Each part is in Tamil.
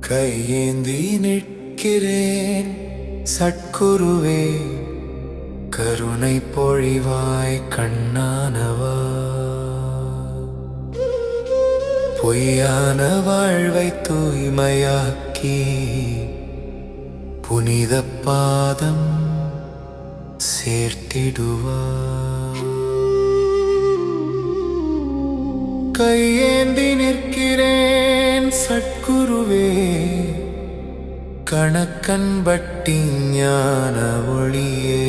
கையேந்தி நிற்கிறேன் சட்குருவே, கருணை பொழிவாய் கண்ணானவா. பொய்யான வாழ்வை தூய்மையாக்கி புனித பாதம் சேர்த்திடுவார். கையேந்தி நிற்கிறேன் சட்குருவே, கணக்கன் பட்டி ஞான ஒளியே.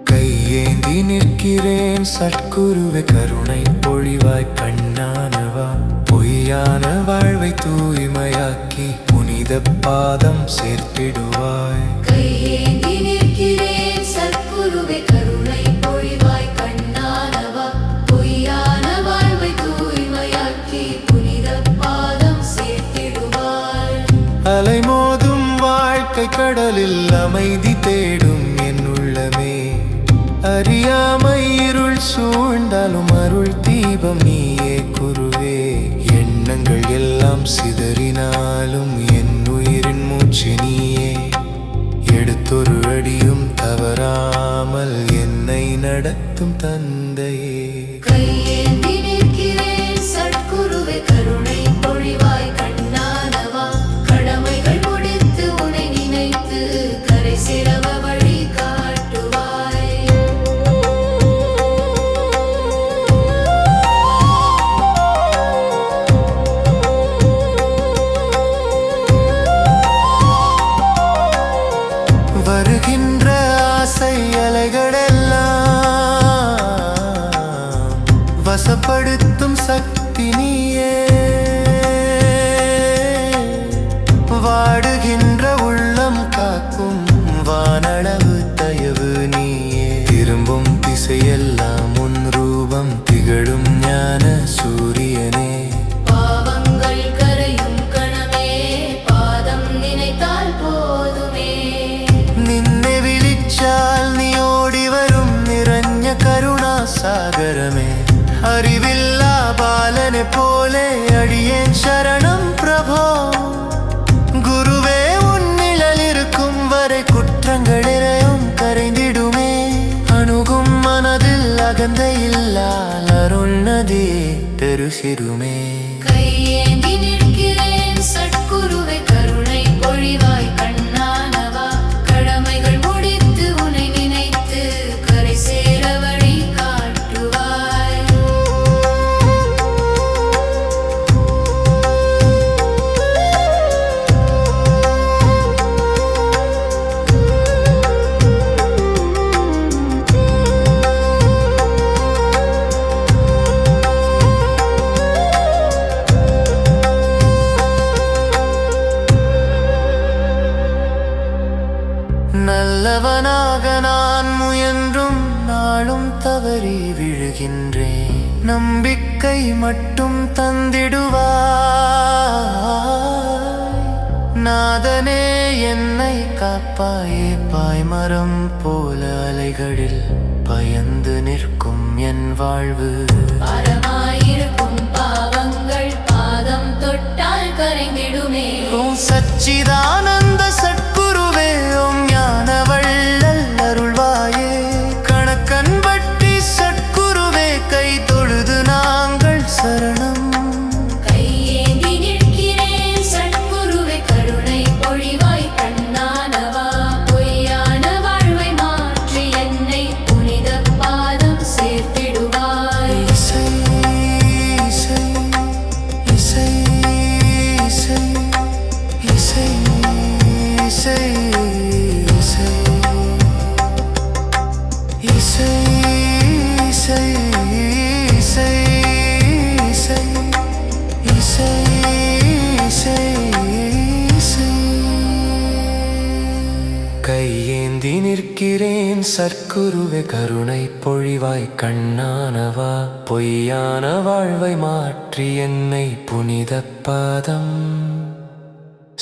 கையேந்தி நிற்கிறேன் சட்குருவே, கருணை பொழிவாய் கண்ணானவா. பொய்யான வாழ்வை தூய்மையாக்கி புனித பாதம் சேர்த்திடுவாய். கையேந்தி நிற்கிறேன் சத்குருவே, கருணை பொழிவாய் கண்ணானவா. பொய்யான வாழ்வை தூய்மையாக்கி புனித பாதம் சேர்த்திடுவாய். அலைமோதும் வாழ்க்கை கடலில் அமைதி தேடும் என் உள்ளமே. அறியாமை இருள் சூழ்ந்தாலும் அருள் தீபம் நீயே குருவே. எண்ணங்கள் எல்லாம் சிதறினாலும் என் உயிரின் மூச்சு நீயே. எடுத்தொரு அடியும் தவறாமல் என்னை நடத்தும் தந்தையே. கையேந்தி நிற்கிறேன் சத்குருவே, கருணை பொழிவாய் கண்ணானவா. கடமைகள் முடித்து உன்னை நினைத்து கரை சேரவ வழி காட்டுவாய். வருகின்ற ஆசை அலைகளெல்லாம் வசப்படுத்தும் சக்தி நீயே. வாடுகின்ற உள்ளம் காக்கும் வானளவு தயவு நீயே. திரும்பும் திசையெல்லாம் உன் ரூபம் திகழும் ஞான சூரியனே. பாவங்கள் கரையும் கணமே, பாதம் நினைத்தால் போதுமே. നിന്നെ വിളിച്ചാൽ നീ ഓടി വരും നിറഞ്ഞ കരുണാസാഗരമേ. അറിവില്ലാ ബാലനെ പോലെ അടിയേൻ ശരണം പ്രഭോ. குருவே உன் நிழலிருக்கும் வரை குற்றங்கள் இறையும் கரைந்திடுமே. அணுகும் மனதில் அகந்தையில்லால் அருள் நதியே பெருகிடுமே. கையேந்தி நிற்கிறேன் சட்குருவே, கருணை பொழிவாய் கண்ணானவா. கடமைகள் முடித்து உன்னை நினைத்து கரை சேர வழி காட்டுவாய். நல்லவனாக நான் முயன்றும் நாளும் தவறி விழுகின்றேன். நம்பிக்கை மட்டும் தந்திடுவாய். நாதனே என்னை காப்பாயே. பாய்மரம் போல அலைகளில் பயந்து நிற்கும் என் வாழ்வு. பாரமாயிருக்கும் பாவங்கள் பாதம் தொட்டால் கரைந்திடுமே. ஓம் சச்சிதானந்த சட்குருவே, ஓம் ஞான வள்ளல் அருள்வாயே. கணக்கன் பட்டி சட்குருவே, கை தொழுது நாங்கள் சரணம். கையேந்தி நிற்கிறேன் சட்குருவே, கருணை பொழிவாய் கண்ணானவா. பொய்யான வாழ்வை மாற்றி என்னை புனித பாதம் சேர்த்திடுவாய். இசை இசை இசை இசை இசை இசை நிற்கிறேன் சற்குருவே கருணை பொழிவாய் கண்ணானவா பொய்யான வாழ்வை மாற்றி என்னை புனித பாதம்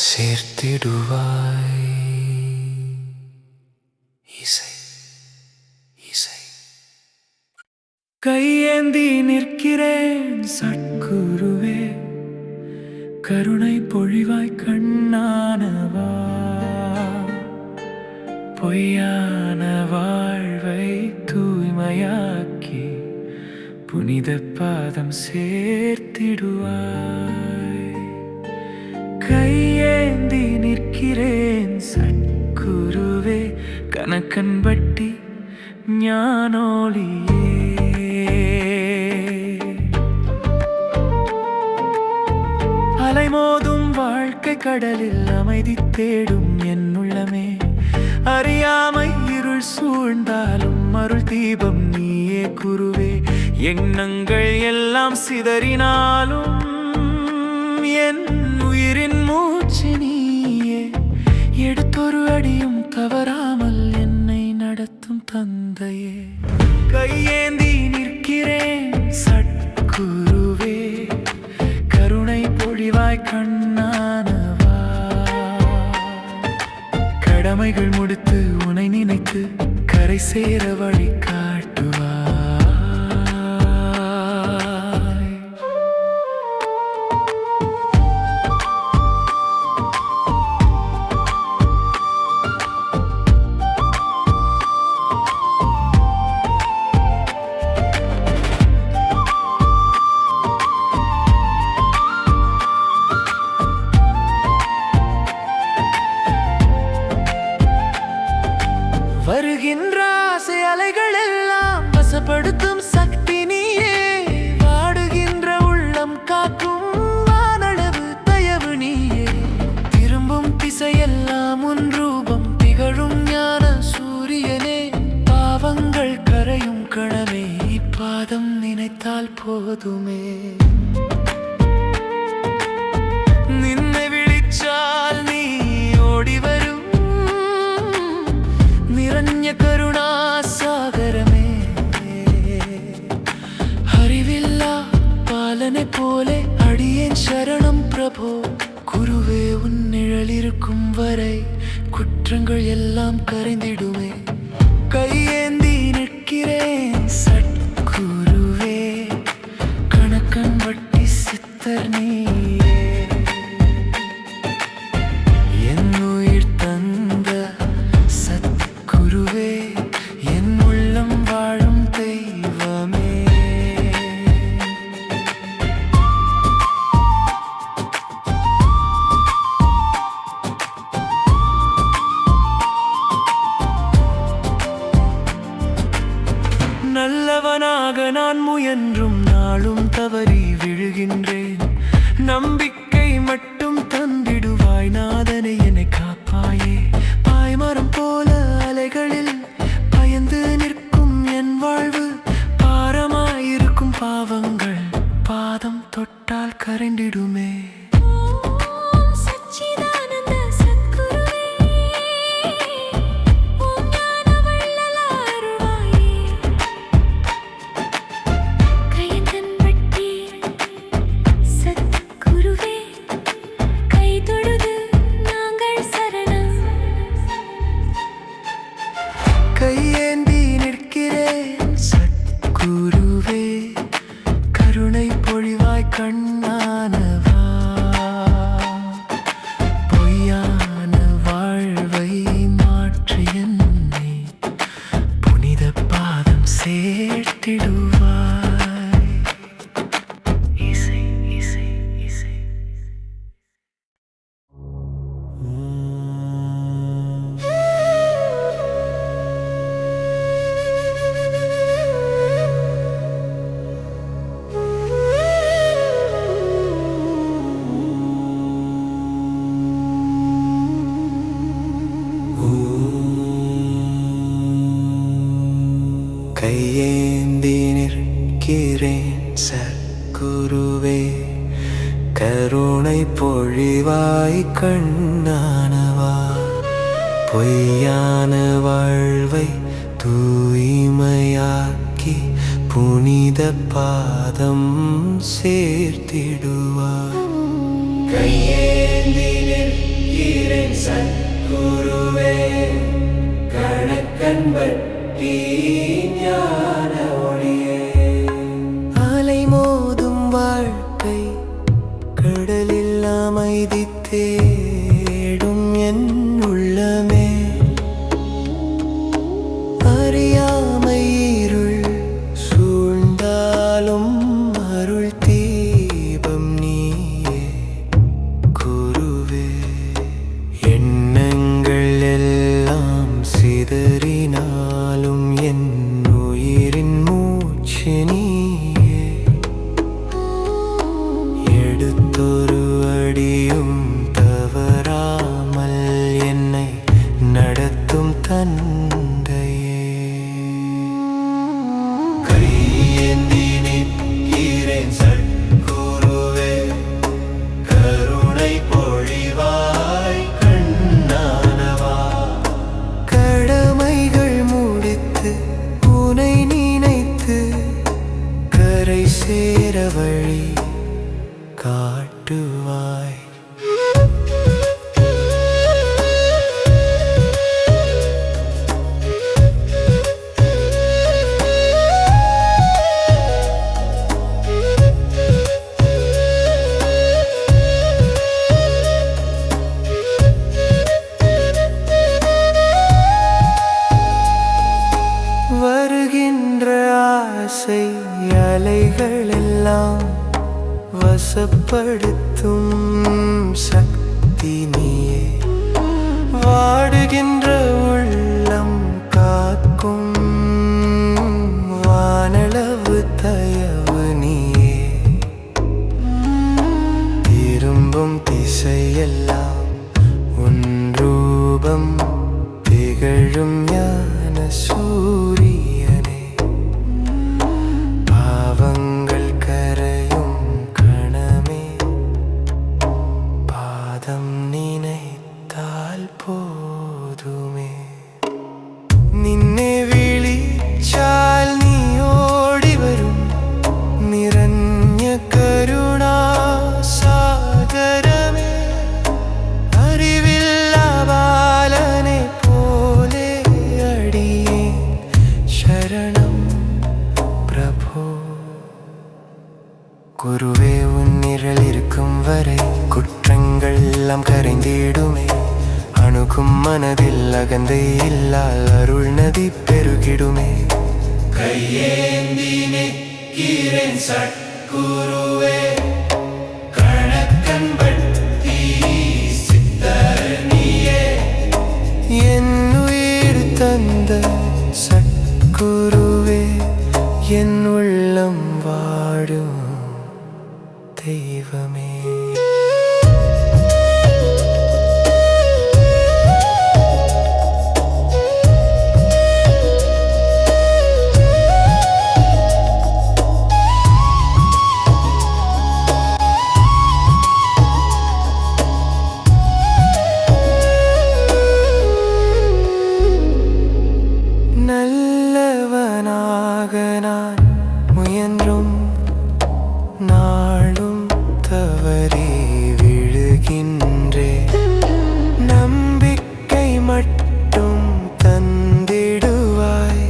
சேர்த்திடுவாய். இசை இசை கையேந்தி நிற்கிறேன் சட்குருவே கருணை பொழிவாய் கண்ணானவா பொய்யான வாழ்வை தூய்மையாக்கி புனித பாதம் சேர்த்திடுவாய். கையேந்தி நிற்கிறேன் சட்குருவே கணக்கன்பட்டி ஞானோலியே. அலைமோதும் வாழ்க்கை கடலில் அமைதி தேடும் என் உள்ளமே அறியாமை இருள் சூழ்ந்தாலும் அருள் தீபம் நீயே குருவே. எண்ணங்கள் எல்லாம் சிதறினாலும் என் உயிரின் மூச்சு நீயே. எடுத்தொரு அடியும் தவறாமல் என்னை நடத்தும் தந்தையே. கையேந்தி நிற்கிறேன் சட்குருவே கருணை பொழிவாய் கண்ணானவா கடமைகள் முடித்து உனை நினைத்து கரை சேர வழி காட்டுவாய். வருகின்ற ஆசை அலைகள் எல்லாம் வசப்படுத்தும் சக்தி நீயே. வாடுகின்ற உள்ளம் காக்கும் வானளவு தயவு நீயே. திரும்பும் திசையெல்லாம் உன் ரூபம் திகழும் ஞான சூரியனே. பாவங்கள் கரையும் கணமே பாதம் நினைத்தால் போதுமே. நின்னை விழிச்சால் நீ ஓடி வரும் நிரண்ய கருணா சாகரமே. அறிவில்லா பாலனை போலே அடியேன் சரணம் பிரபோ. குருவே உன் நிழல் இருக்கும் வரை குற்றங்கள் எல்லாம் கரைந்திடுமே. கையேந்தி நிற்கிறேன் சட்குருவே கணக்கன் வட்டி சித்தர் நீயே. என் உயிர் தந்த சத்குருவே என் உள்ளம் வாழும் தெய்வமே. நல்லவனாக நான் முயன்றும் நாளும் தவறி விழுகின்றேன். நம்பிக்கை மட்டும் தந்திடுவாய் நாதனை என்னை காப்பாயே. பாய்மரம் போல அலைகளில் பயந்து நிற்கும் என் வாழ்வு பாரமாயிருக்கும் பாவங்கள் பாதம் தொட்டால் கரைந்திடுமே. கையேந்தி நிற்கிறேன் சட்குருவே கருணை பொழிவாய் கண்ணானவா பொய்யான வாழ்வை மாற்றி என்னை புனித பாதம் சேர்த்திடுவாய். இசை இசை இசை கையேந்தி நிற்கிறேன் சற்குருவே கருணை பொழிவாய் கண்ணானவா பொய்யான வாழ்வை வாழ்வை தூய்மையாக்கி புனித பாதம் சேர்த்திடுவார். கையேந்தி நிற்கிறேன் சத்குருவே, கணக்கன்பட்டி ஞான ஒளியே. அலை மோதும் வாழ்க்கை கடலில் அமைதி தேடும் என் உள்ளமே, அறியாமை இருள் சூழ்ந்தாலும் அருள் தீபம் நீயே குருவே. எண்ணங்கள் எல்லாம் சிதறினாலும் என் உயிரின் மூச்சு நீயே. எடுத்தொரு அடியும் தவறாமல் என்னை நடத்தும் தந்தையே. கையேந்தி நிற்கிறேன் சத்குருவே, கருணை பொழிவாய் கண்ணானவா. கடமைகள் முடித்து உனை நினைத்து கரை சேர வழி காட்டுவாய். வருகின்ற ஆசை அலைகளெல்லாம் வசப்படுத்தும் சக்தி நீயே. வாடுகின்ற உள்ளம் காக்கும் வானளவு தயவு நீயே. திரும்பும் திசையெல்லாம் உன் ரூபம் திகழும் ஞான சூரியனே. பாவங்கள் கரையும் கணமே, பாதம் நினைத்தால் போதுமே. நின்னை விழிச்சால் நீ ஓடி வரும் நிரண்ய கருணா சாகரமே. அறிவில்லா பாலனை போலே அடியே சரணம் பிரபு. குருவே, உன் நிழல் இருக்கும் வரை குற்றங்கள் எல்லாம் கரைந்திடுமே. அணுகும் மனதில் அகந்தை இல்லால் அருள் நதி பெருகிடுமே. கையேந்தி நிற்கிறேன் சத்குருவே, கணக்கன்பட்டி சித்தர் நீயே. என் உயிர் தந்த சத்குருவே, என் உள்ளம் வாடும் தெய்வமே. நல்லவனாக நான் முயன்றும் நாளும் தவறி விழுகின்றேன். நம்பிக்கை மட்டும் தந்திடுவாய்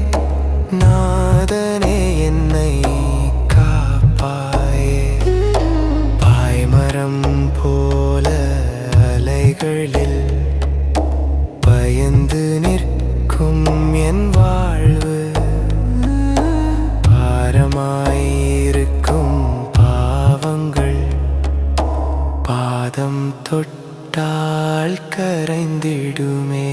நாதனே, என்னை காப்பாயே. பாய்மரம் போல அலைகளில் பயந்து நிற்கும் என் வாழ்வு. பாரமாயிருக்கும் பாவங்கள் பாதம் தொட்டால் கரைந்திடுமே.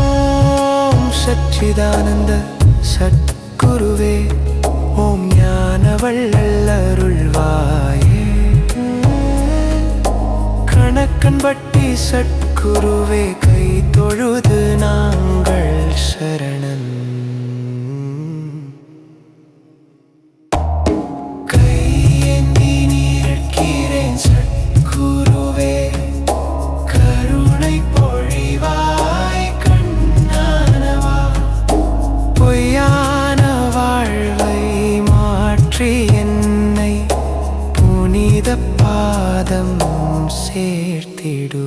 ஓம் சச்சிதானந்த சத்குருவே, ஓம் ஞான வள்ளல் அருள்வாயே. கணக்கன்பட்டி சத்குருவே, கை தொழுது நாங்கள் சரணம். தேடு